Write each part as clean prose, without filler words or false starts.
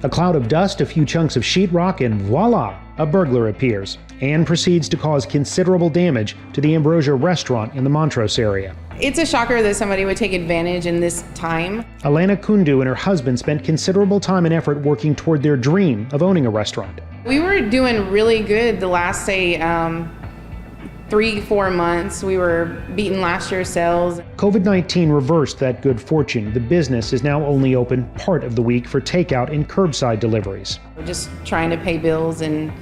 A cloud of dust, a few chunks of sheetrock, and voila, a burglar appears and proceeds to cause considerable damage to the Ambrosia restaurant in the Montrose area. It's a shocker that somebody would take advantage in this time. Alana Kundu and her husband spent considerable time and effort working toward their dream of owning a restaurant. We were doing really good the last, 3-4 months. We were beating last year's sales. COVID-19 reversed that good fortune. The business is now only open part of the week for takeout and curbside deliveries. We're just trying to pay bills and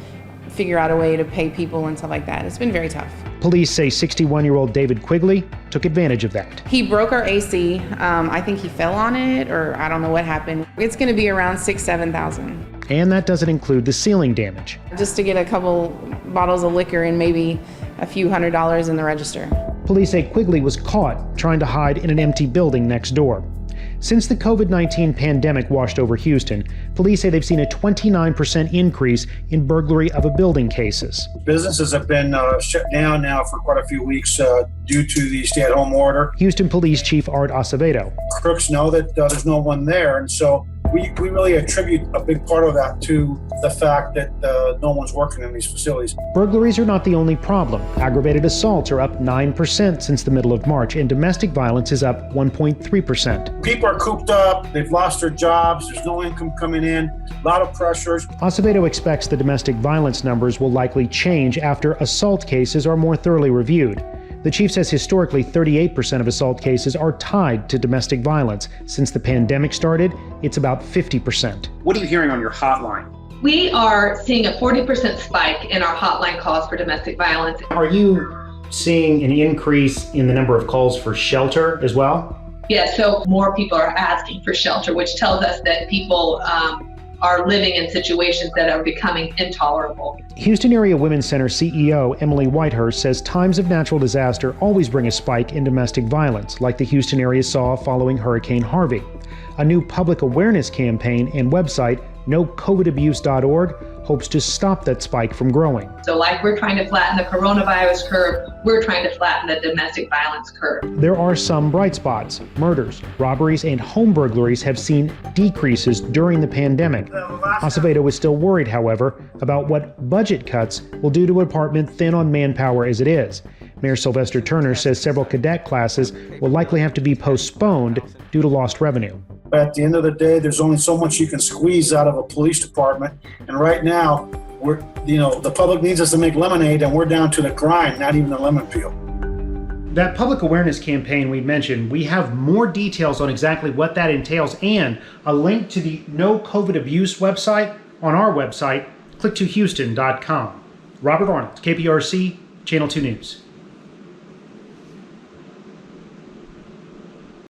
figure out a way to pay people and stuff like that. It's been very tough. Police say 61-year-old David Quigley took advantage of that. He broke our AC. I think he fell on it, or I don't know what happened. It's going to be around $6,000-7,000. And that doesn't include the ceiling damage. Just to get a couple bottles of liquor and maybe a few $100s in the register. Police say Quigley was caught trying to hide in an empty building next door. Since the COVID-19 pandemic washed over Houston, police say they've seen a 29% increase in burglary of a building cases. Businesses have been shut down now for quite a few weeks due to the stay-at-home order. Houston Police Chief Art Acevedo. Crooks know that there's no one there, and so we really attribute a big part of that to the fact that no one's working in these facilities. Burglaries are not the only problem. Aggravated assaults are up 9% since the middle of March, and domestic violence is up 1.3%. People are cooped up, they've lost their jobs, there's no income coming in, a lot of pressures. Acevedo expects the domestic violence numbers will likely change after assault cases are more thoroughly reviewed. The chief says historically 38% of assault cases are tied to domestic violence. Since the pandemic started, it's about 50%. What are you hearing on your hotline? We are seeing a 40% spike in our hotline calls for domestic violence. Are you seeing an increase in the number of calls for shelter as well? Yes, so more people are asking for shelter, which tells us that people are living in situations that are becoming intolerable. Houston Area Women's Center CEO Emily Whitehurst says times of natural disaster always bring a spike in domestic violence, like the Houston area saw following Hurricane Harvey. A new public awareness campaign and website, nocovidabuse.org, hopes to stop that spike from growing. So like we're trying to flatten the coronavirus curve, we're trying to flatten the domestic violence curve. There are some bright spots. Murders, robberies, and home burglaries have seen decreases during the pandemic. Acevedo is still worried, however, about what budget cuts will do to a department thin on manpower as it is. Mayor Sylvester Turner says several cadet classes will likely have to be postponed due to lost revenue. At the end of the day, there's only so much you can squeeze out of a police department. And right now, the public needs us to make lemonade, and we're down to the grind, not even the lemon peel. That public awareness campaign we mentioned, we have more details on exactly what that entails and a link to the No COVID Abuse website on our website, click2houston.com. Robert Arnold, KPRC, Channel 2 News.